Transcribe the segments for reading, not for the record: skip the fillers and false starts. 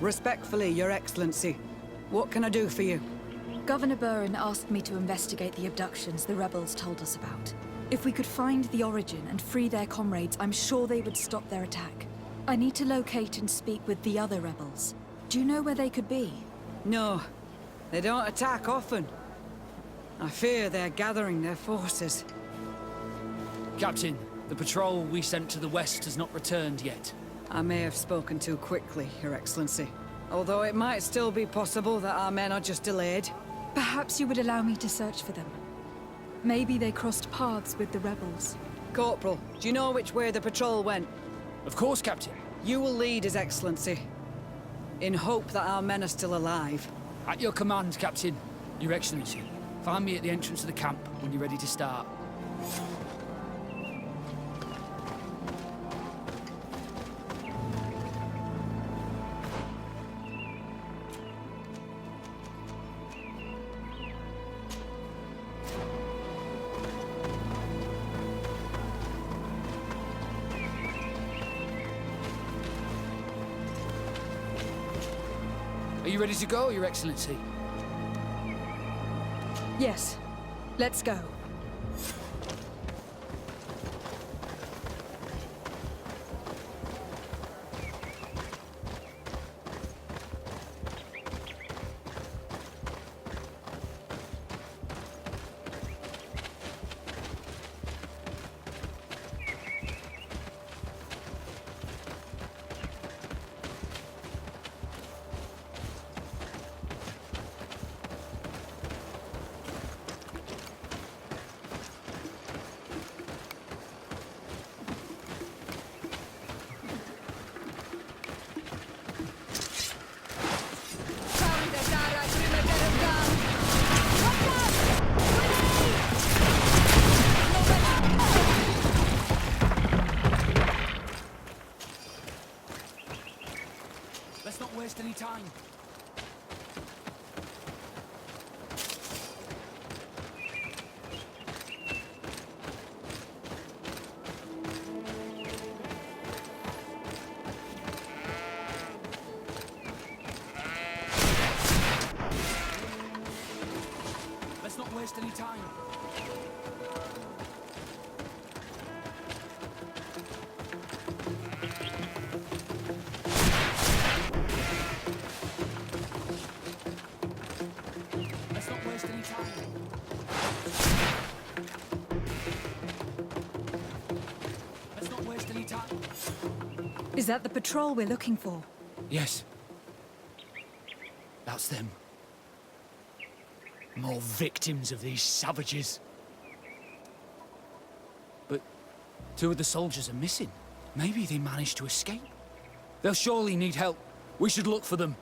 Respectfully, Your Excellency. What can I do for you? Governor Buren asked me to investigate the abductions the rebels told us about. If we could find the origin and free their comrades, I'm sure they would stop their attack. I need to locate and speak with the other rebels. Do you know where they could be? No. They don't attack often. I fear they're gathering their forces. Captain, the patrol we sent to the west has not returned yet. I may have spoken too quickly, Your Excellency. Although it might still be possible that our men are just delayed. Perhaps you would allow me to search for them. Maybe they crossed paths with the rebels. Corporal, do you know which way the patrol went? Of course, Captain. You will lead, His Excellency. In hope that our men are still alive. At your command, Captain. Your Excellency. Find me at the entrance of the camp when you're ready to start. Are you ready to go, Your Excellency? Yes. Let's go. Let's not waste any time. Let's not waste any time. Let's not waste any time. Let's not waste any time. Is that the patrol we're looking for? Yes. That's them. More victims of these savages. But two of the soldiers are missing. Maybe they managed to escape. They'll surely need help. We should look for them.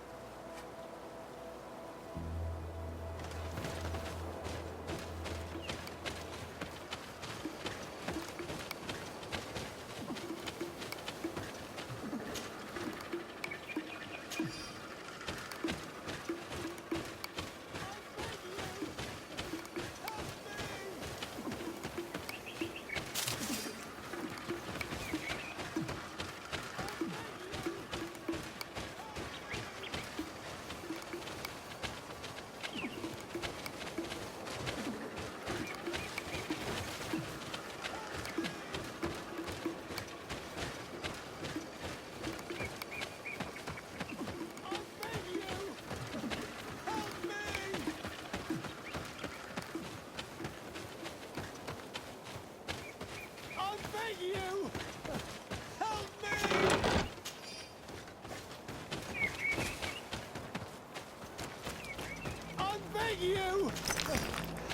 You!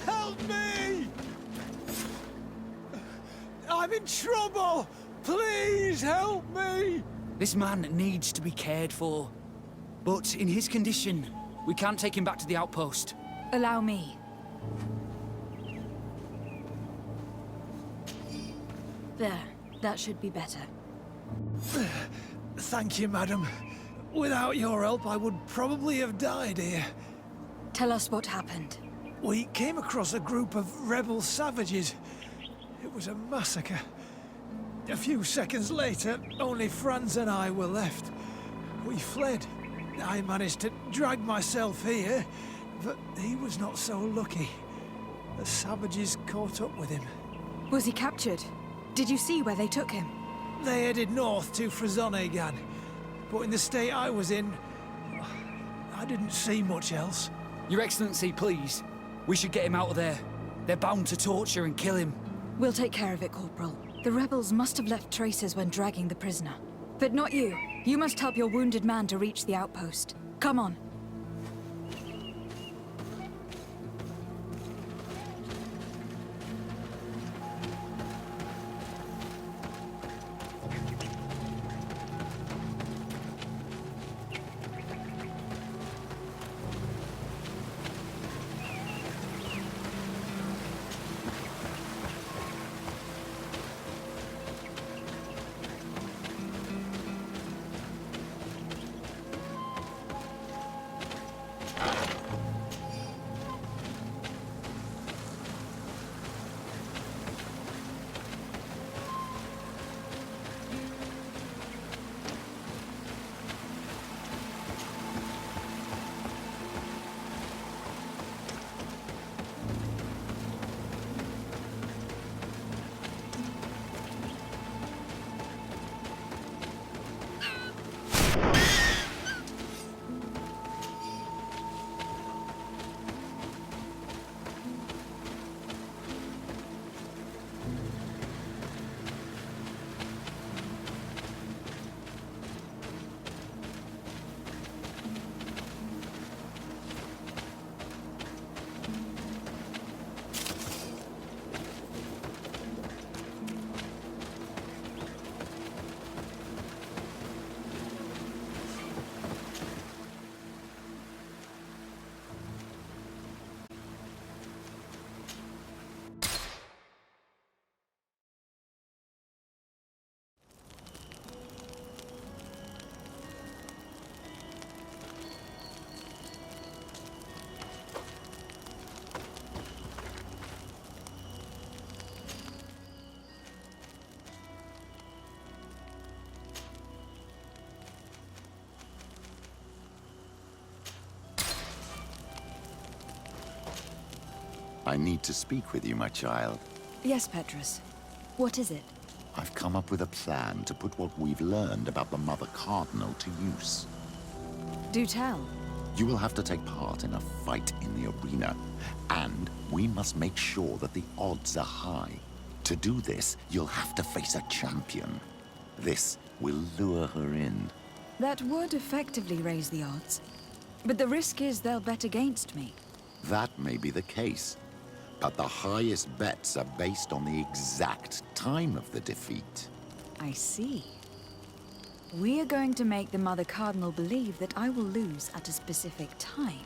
Help me! I'm in trouble! Please help me! This man needs to be cared for. But in his condition, we can't take him back to the outpost. Allow me. There. That should be better. Thank you, madam. Without your help, I would probably have died here. Tell us what happened. We came across a group of rebel savages. It was a massacre. A few seconds later, only Franz and I were left. We fled. I managed to drag myself here, but he was not so lucky. The savages caught up with him. Was he captured? Did you see where they took him? They headed north to Frazonegan, but in the state I was in, I didn't see much else. Your Excellency, please. We should get him out of there. They're bound to torture and kill him. We'll take care of it, Corporal. The rebels must have left traces when dragging the prisoner. But not you. You must help your wounded man to reach the outpost. Come on. I need to speak with you, my child. Yes, Petrus. What is it? I've come up with a plan to put what we've learned about the Mother Cardinal to use. Do tell. You will have to take part in a fight in the arena, and we must make sure that the odds are high. To do this, you'll have to face a champion. This will lure her in. That would effectively raise the odds. But the risk is they'll bet against me. That may be the case, but the highest bets are based on the exact time of the defeat. I see. We are going to make the Mother Cardinal believe that I will lose at a specific time.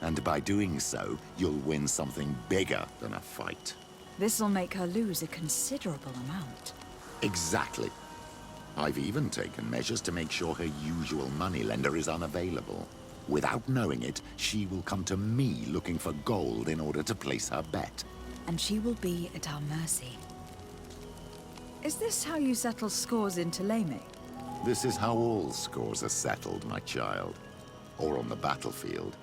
And by doing so, you'll win something bigger than a fight. This'll make her lose a considerable amount. Exactly. I've even taken measures to make sure her usual moneylender is unavailable. Without knowing it, she will come to me looking for gold in order to place her bet. And she will be at our mercy. Is this how you settle scores in Thélème? This is how all scores are settled, my child. Or on the battlefield.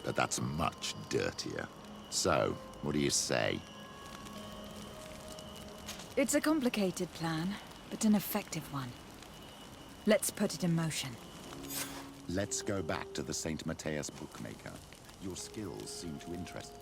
But that's much dirtier. So, what do you say? It's a complicated plan, but an effective one. Let's put it in motion. Let's go back to the St. Matthias bookmaker. Your skills seem to interest.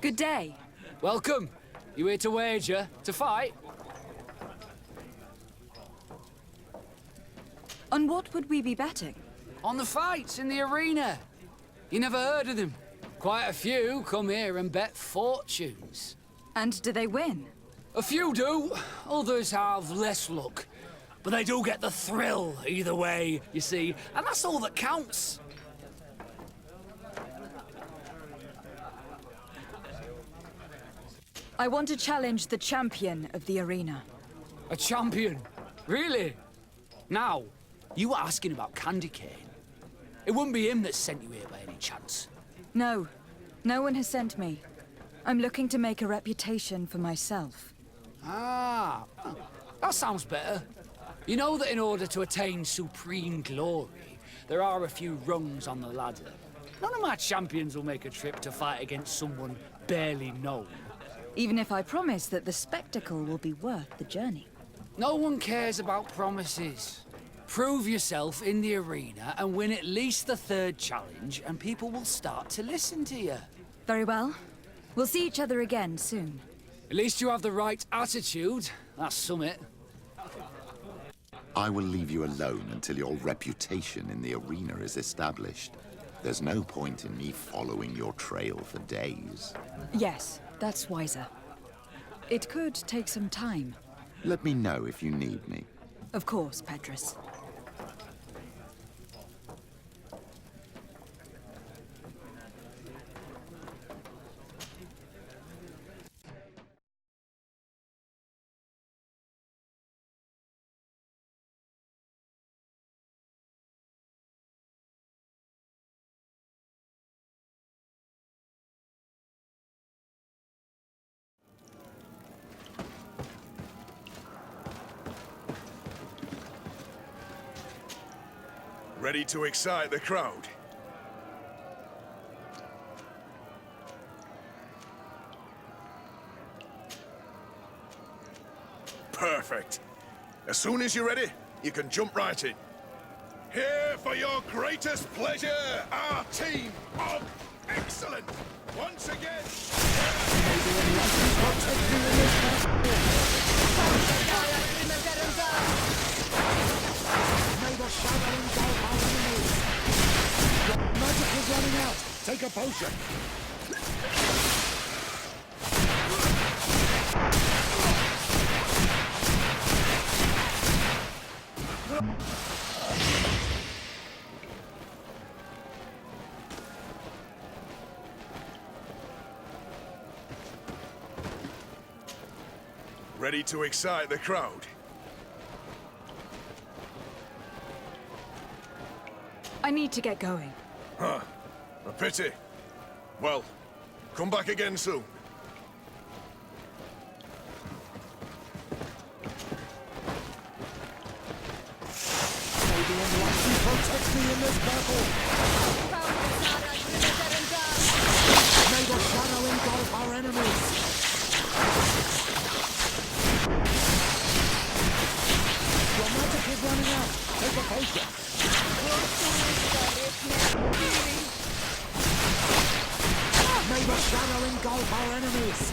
Good day. Welcome. You here to wager? To fight? On what would we be betting? On the fights in the arena. You never heard of them? Quite a few come here and bet fortunes. And do they win? A few do, others have less luck. But they do get the thrill either way, you see, and that's all that counts. I want to challenge the champion of the arena. A champion? Really? Now, you were asking about Candy Cane. It wouldn't be him that sent you here by any chance. No, no one has sent me. I'm looking to make a reputation for myself. Ah, that sounds better. You know that in order to attain supreme glory, there are a few rungs on the ladder. None of my champions will make a trip to fight against someone barely known. Even if I promise that the spectacle will be worth the journey. No one cares about promises. Prove yourself in the arena and win at least the third challenge, and people will start to listen to you. Very well. We'll see each other again soon. At least you have the right attitude. That's summit. I will leave you alone until your reputation in the arena is established. There's no point in me following your trail for days. Yes, that's wiser. It could take some time. Let me know if you need me. Of course, Petrus. Ready to excite the crowd? Perfect. As soon as you're ready, you can jump right in. Here for your greatest pleasure, our team of excellent. Once again. Magic is running out. Take a potion. Ready to excite the crowd? I need to get going. Huh. A pity. Well, come back again soon. May the Enlightened protect me in this battle. May the shadow engulf our enemies. Your magic is running out. Take a potion. May the shadow engulf our enemies.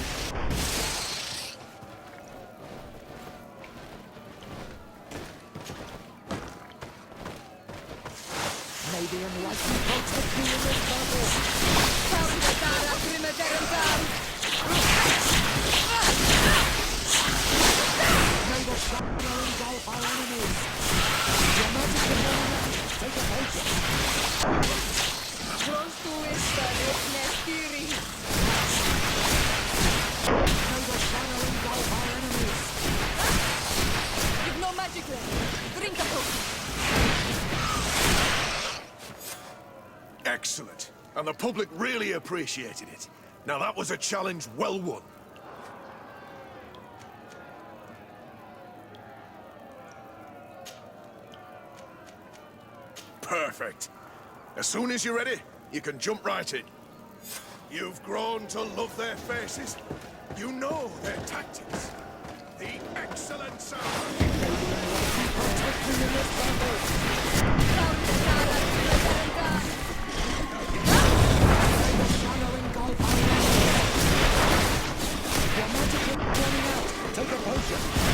May the Enlightened protect me in this battle. May the shadow engulf our enemies. Your magic is running out. Take a potion. May the shadow engulf our enemies. You've no magic left. Drink a potion. Excellent. And the public really appreciated it. Now that was a challenge well won. Perfect. As soon as you're ready, you can jump right in. You've grown to love their faces. You know their tactics. The excellent sound. Protect me in this battle. May the shadow engulf our enemies. potion.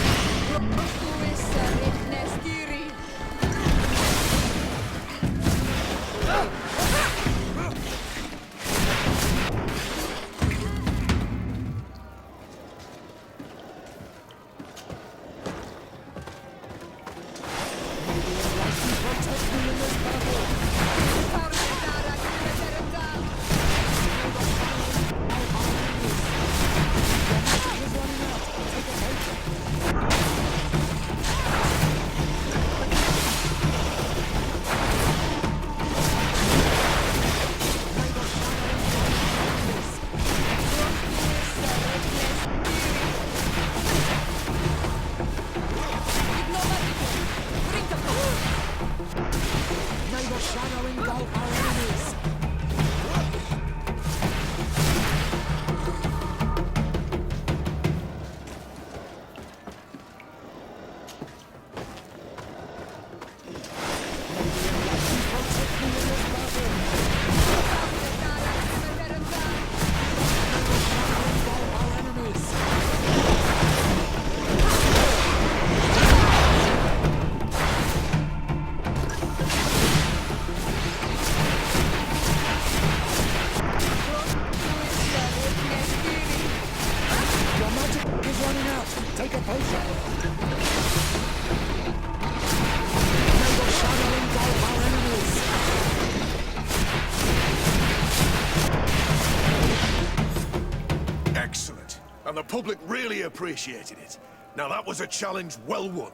May the shadow engulf our enemies. Your magic is running out. Take a potion. May the shadow engulf our enemies. Excellent. And the public really appreciated it. Now that was a challenge well won.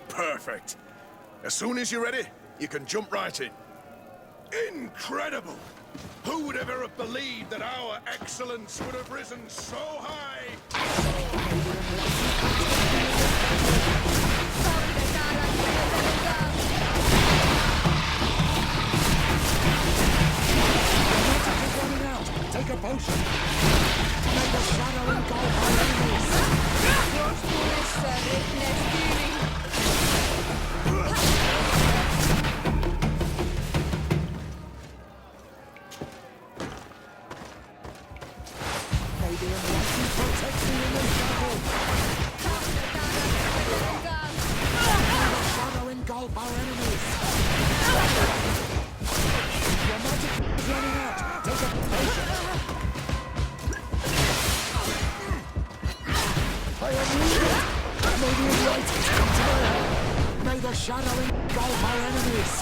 Perfect. As soon as you're ready, you can jump right in. Incredible! Who would ever have believed that our excellence would have risen so high? Is running out. Take a potion. May the shadow engulf our enemies. May the enlightened protect me in this battle. May the shadow engulf our enemies. Your magic is running out. Take a potion. I am wounded. May the enlightened come to my help. May the shadow engulf our enemies.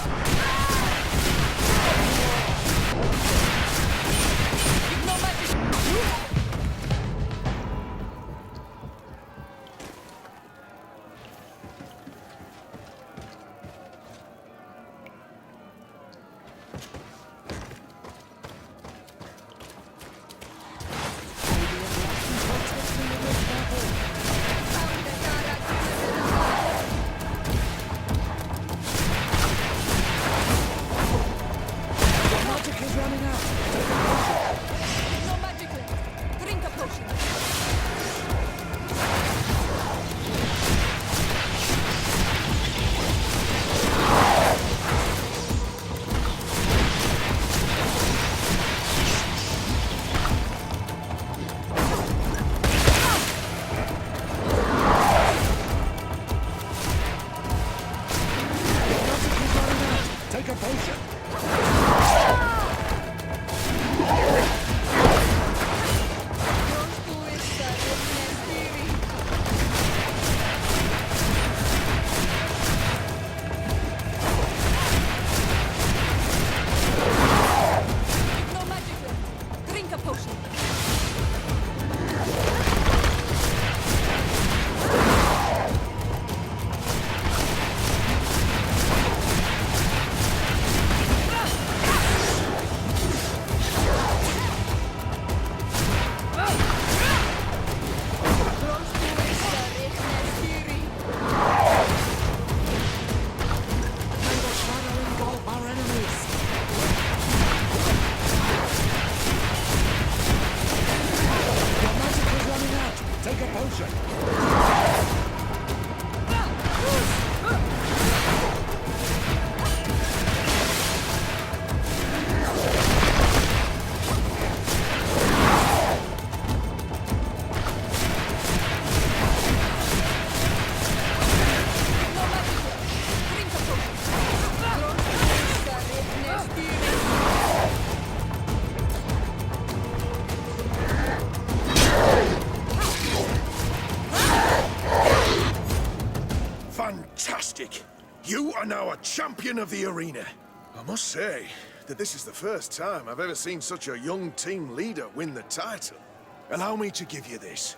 champion of the arena. I must say that this is the first time I've ever seen such a young team leader win the title. Allow me to give you this.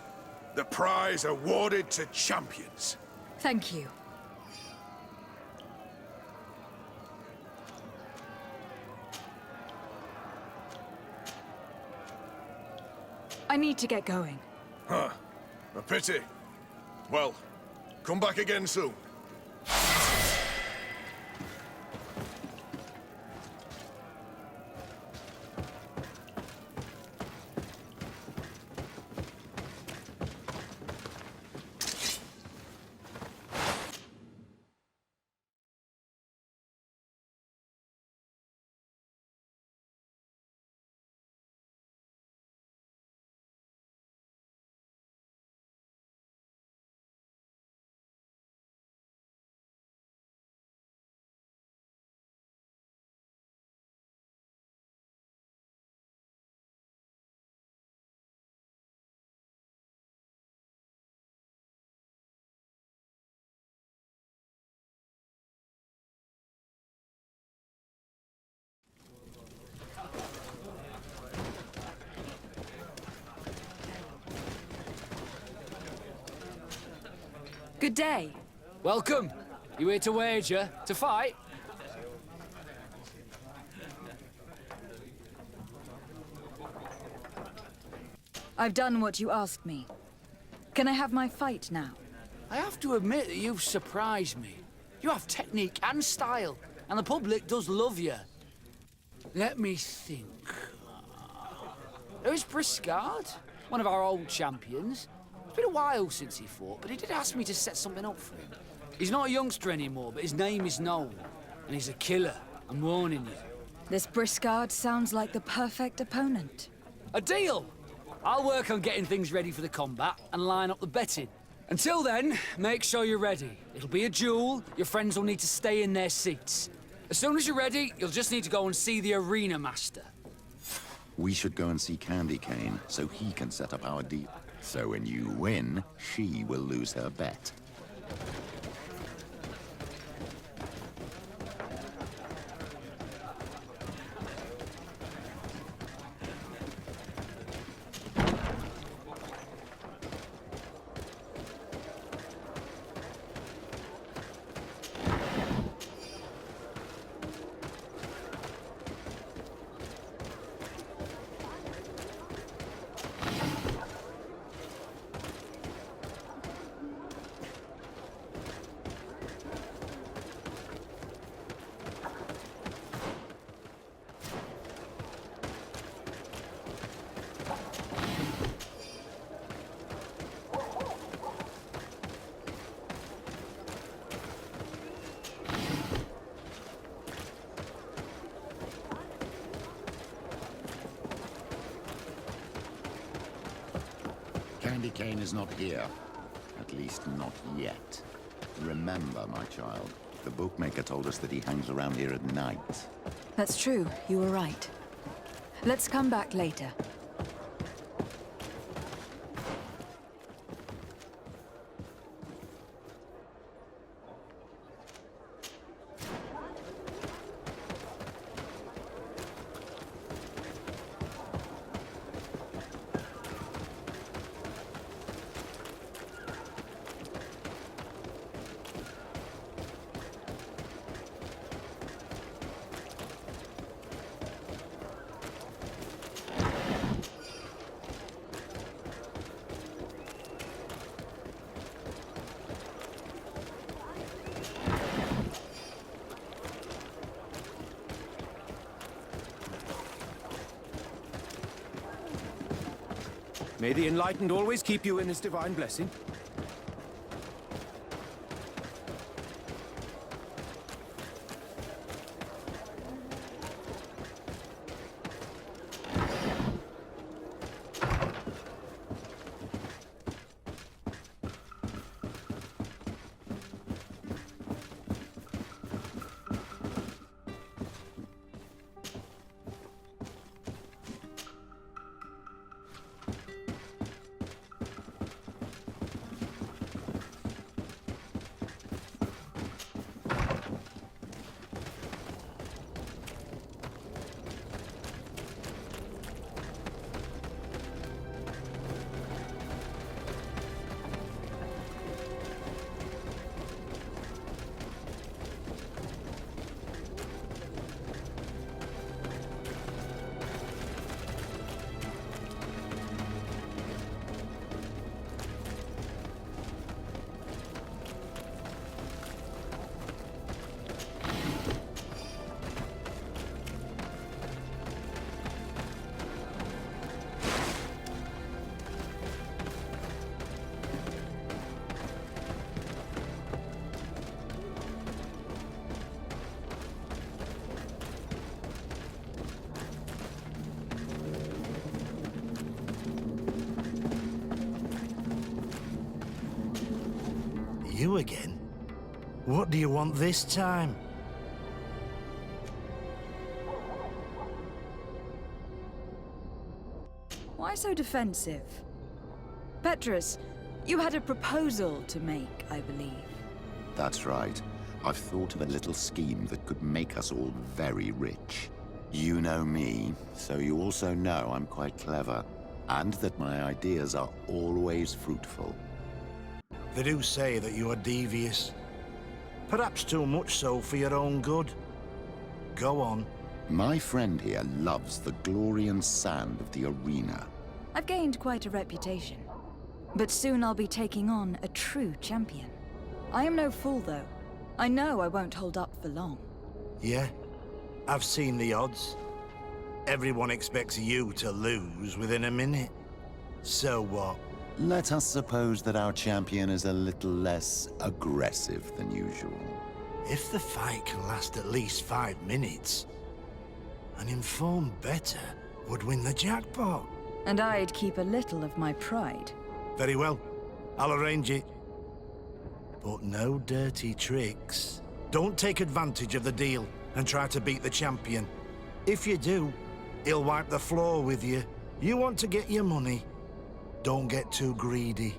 The prize awarded to champions. Thank you. I need to get going. Huh. A pity. Well, come back again soon. Good day. Welcome. You here to wager? To fight? I've done what you asked me. Can I have my fight now? I have to admit that you've surprised me. You have technique and style, and the public does love you. Let me think. There's Briscard, one of our old champions. It's been a while since he fought, but he did ask me to set something up for him. He's not a youngster anymore, but his name is known, and he's a killer. I'm warning you. This Briscard sounds like the perfect opponent. A deal! I'll work on getting things ready for the combat and line up the betting. Until then, make sure you're ready. It'll be a duel. Your friends will need to stay in their seats. As soon as you're ready, you'll just need to go and see the arena master. We should go and see Candy Cane so he can set up our deal. So when you win, she will lose her bet. Candy Cane is not here. At least not yet. Remember, my child, the bookmaker told us that he hangs around here at night. That's true. You were right. Let's come back later. May the Enlightened always keep you in his divine blessing. You again? What do you want this time? Why so defensive? Petrus, you had a proposal to make, I believe. That's right. I've thought of a little scheme that could make us all very rich. You know me, so you also know I'm quite clever, and that my ideas are always fruitful. They do say that you are devious. Perhaps too much so for your own good. Go on. My friend here loves the glory and sand of the arena. I've gained quite a reputation. But soon I'll be taking on a true champion. I am no fool, though. I know I won't hold up for long. Yeah, I've seen the odds. Everyone expects you to lose within a minute. So what? Let us suppose that our champion is a little less aggressive than usual. If the fight can last at least 5 minutes, an informed bettor would win the jackpot. And I'd keep a little of my pride. Very well. I'll arrange it. But no dirty tricks. Don't take advantage of the deal and try to beat the champion. If you do, he'll wipe the floor with you. You want to get your money. Don't get too greedy.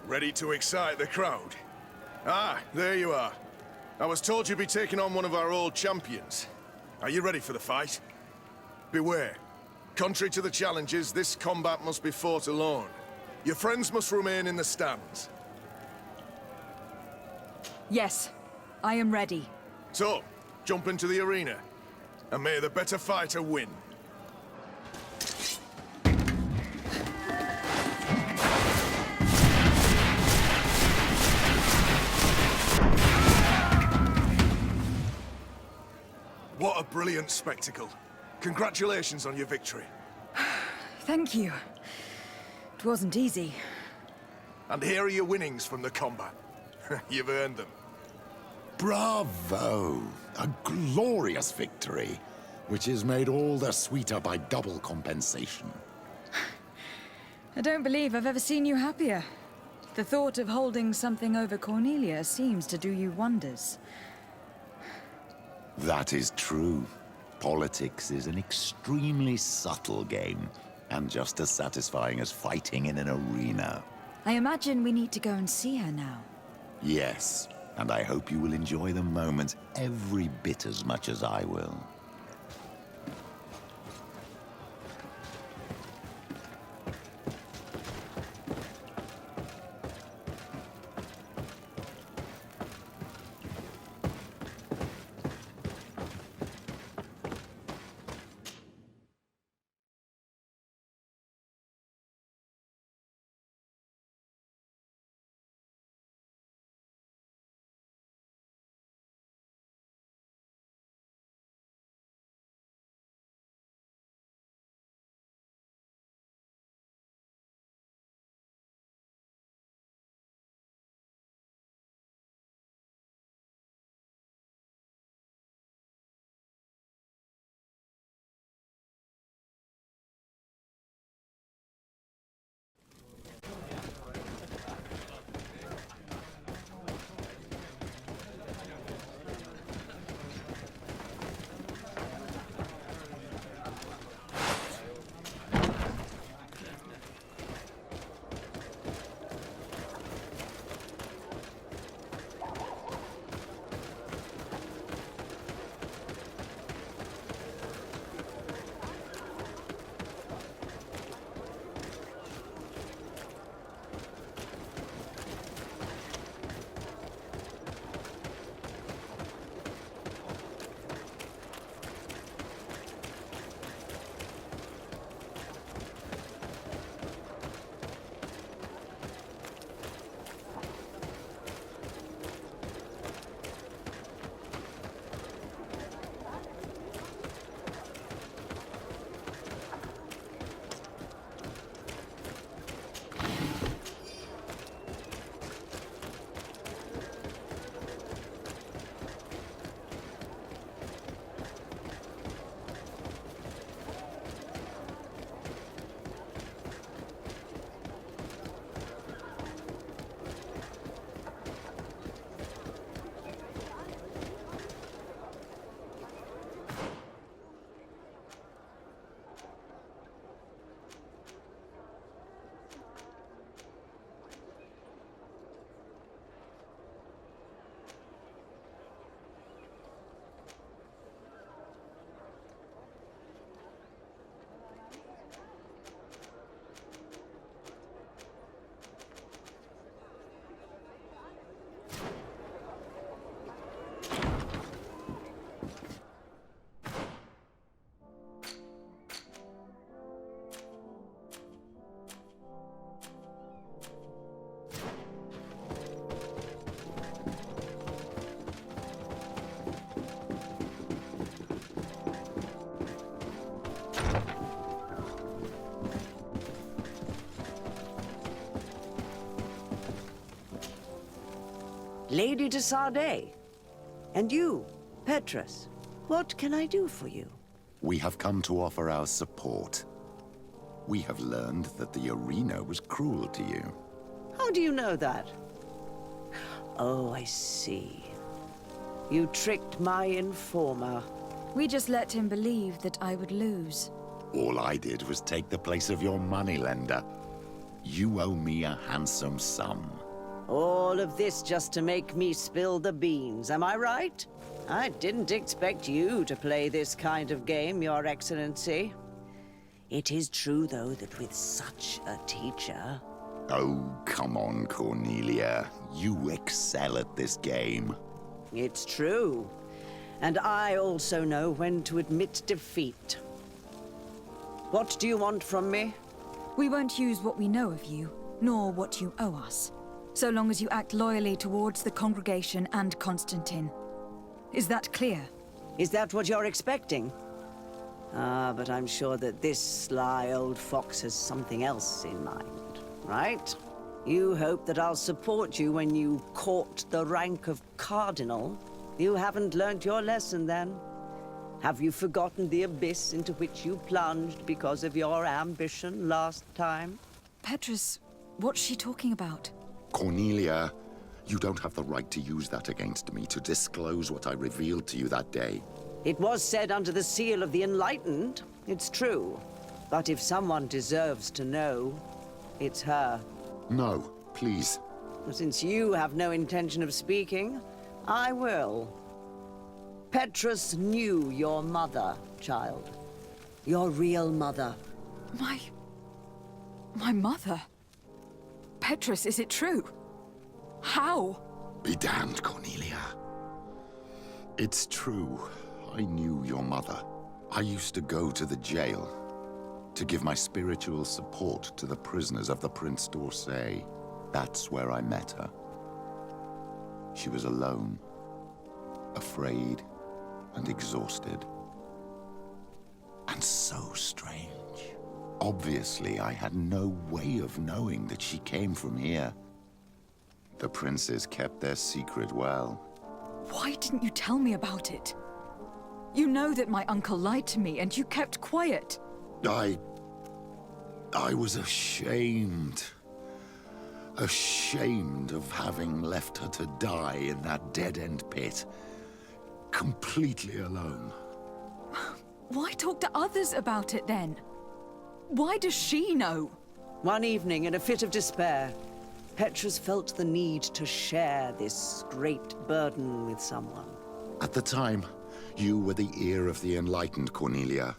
Ready to excite the crowd? Ah, there you are. I was told you'd be taking on one of our old champions. Are you ready for the fight? Beware. Contrary to the challenges, this combat must be fought alone. Your friends must remain in the stands. Yes, I am ready. So, jump into the arena, and may the better fighter win. What a brilliant spectacle. Congratulations on your victory. Thank you. It wasn't easy. And here are your winnings from the combat. You've earned them. Bravo! A glorious victory, which is made all the sweeter by double compensation. I don't believe I've ever seen you happier. The thought of holding something over Cornelia seems to do you wonders. That is true. Politics is an extremely subtle game, and just as satisfying as fighting in an arena. I imagine we need to go and see her now. Yes, and I hope you will enjoy the moment every bit as much as I will. Lady de Sardet. And you, Petrus, what can I do for you? We have come to offer our support. We have learned that the arena was cruel to you. How do you know that? Oh, I see. You tricked my informer. We just let him believe that I would lose. All I did was take the place of your moneylender. You owe me a handsome sum. All of this just to make me spill the beans, am I right? I didn't expect you to play this kind of game, Your Excellency. It is true, though, that with such a teacher... Oh, come on, Cornelia. You excel at this game. It's true. And I also know when to admit defeat. What do you want from me? We won't use what we know of you, nor what you owe us, so long as you act loyally towards the congregation and Constantine. Is that clear? Is that what you're expecting? Ah, but I'm sure that this sly old fox has something else in mind, right? You hope that I'll support you when you court the rank of cardinal. You haven't learnt your lesson, then. Have you forgotten the abyss into which you plunged because of your ambition last time? Petrus, what's she talking about? Cornelia, You don't have the right to use that against me, to disclose what I revealed to you that day. It was said under the seal of the Enlightened. It's true. But if someone deserves to know, it's her. No, please. Since you have no intention of speaking, I will. Petrus knew your mother, child. Your real mother. My mother? Petrus, is it true? How? Be damned, Cornelia. It's true. I knew your mother. I used to go to the jail to give my spiritual support to the prisoners of the Prince d'Orsay. That's where I met her. She was alone, afraid, and exhausted. And so strange. Obviously, I had no way of knowing that she came from here. The princes kept their secret well. Why didn't you tell me about it? You know that my uncle lied to me, and you kept quiet. I was ashamed. Ashamed of having left her to die in that dead-end pit. Completely alone. Why talk to others about it, then? Why does she know? One evening, in a fit of despair, Petrus felt the need to share this great burden with someone. At the time, you were the ear of the Enlightened, Cornelia.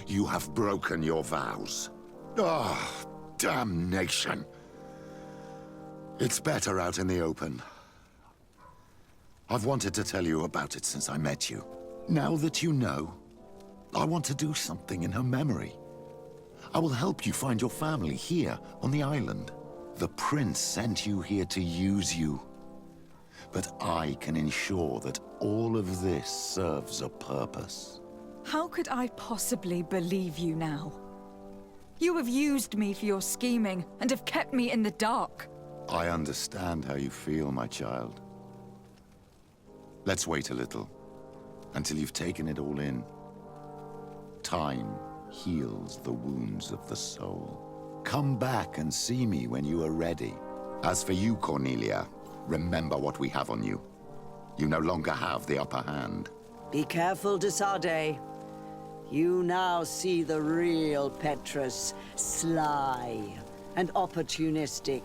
You have broken your vows. Ah, damnation! It's better out in the open. I've wanted to tell you about it since I met you. Now that you know, I want to do something in her memory. I will help you find your family here on the island. The prince sent you here to use you. But I can ensure that all of this serves a purpose. How could I possibly believe you now? You have used me for your scheming and have kept me in the dark. I understand how you feel, my child. Let's wait a little, until you've taken it all in. Time heals the wounds of the soul. Come back and see me when you are ready. As for you, Cornelia, remember what we have on you. You no longer have the upper hand. Be careful, de Sade. You now see the real Petrus, sly and opportunistic.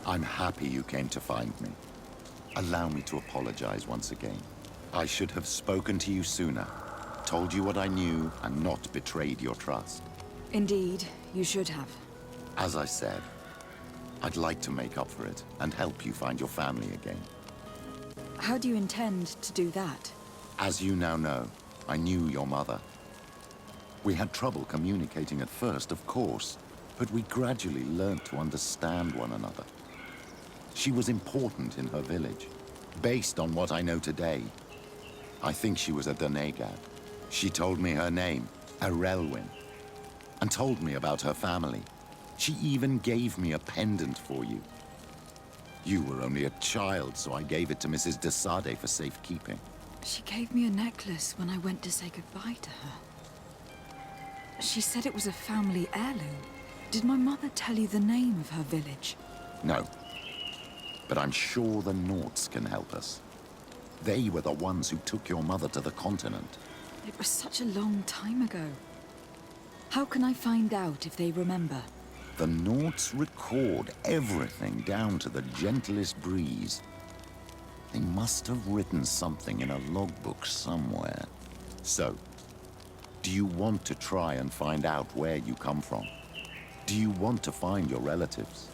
I'm happy you came to find me. Allow me to apologize once again. I should have spoken to you sooner, told you what I knew, and not betrayed your trust. Indeed, you should have. As I said, I'd like to make up for it and help you find your family again. How do you intend to do that? As you now know, I knew your mother. We had trouble communicating at first, of course, but we gradually learned to understand one another. She was important in her village. Based on what I know today, I think she was a Donegad. She told me her name, Arelwyn, and told me about her family. She even gave me a pendant for you. You were only a child, so I gave it to Mrs. de Sade for safekeeping. She gave me a necklace when I went to say goodbye to her. She said it was a family heirloom. Did my mother tell you the name of her village? No. But I'm sure the Norts can help us. They were the ones who took your mother to the continent. It was such a long time ago. How can I find out if they remember? The Norts record everything down to the gentlest breeze. They must have written something in a logbook somewhere. So, do you want to try and find out where you come from? Do you want to find your relatives?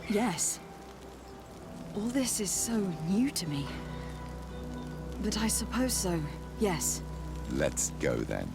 Yes. All this is so new to me. But I suppose so, yes. Let's go then.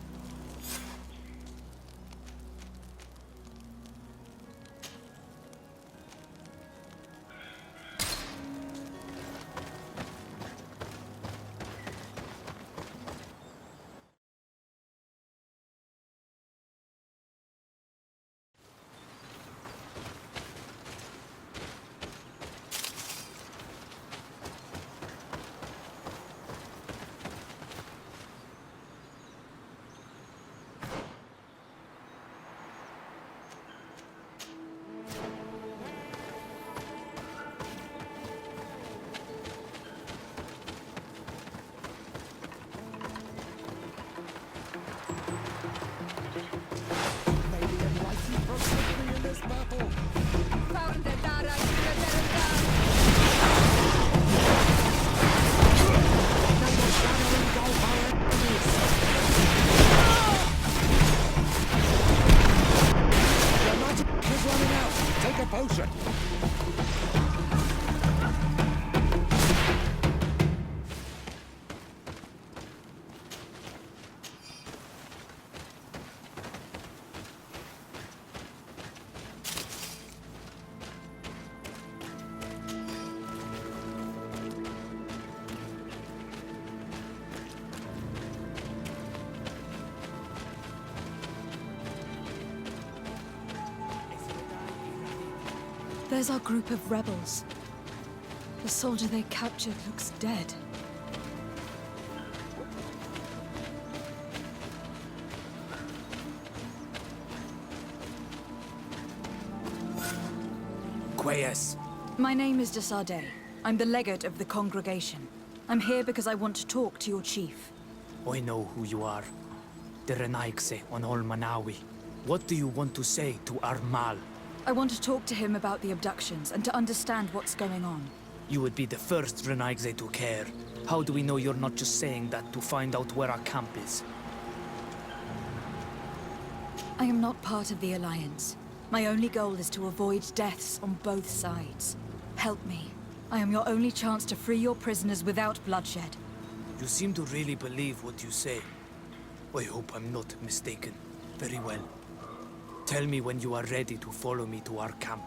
There's our group of rebels. The soldier they captured looks dead. Quayas. My name is de Sade. I'm the legate of the congregation. I'm here because I want to talk to your chief. I know who you are. The Renaigse on Ol Manawi. What do you want to say to Armal? I want to talk to him about the abductions and to understand what's going on. You would be the first Renaigse to care. How do we know you're not just saying that to find out where our camp is? I am not part of the Alliance. My only goal is to avoid deaths on both sides. Help me. I am your only chance to free your prisoners without bloodshed. You seem to really believe what you say. I hope I'm not mistaken. Very well. Tell me when you are ready to follow me to our camp.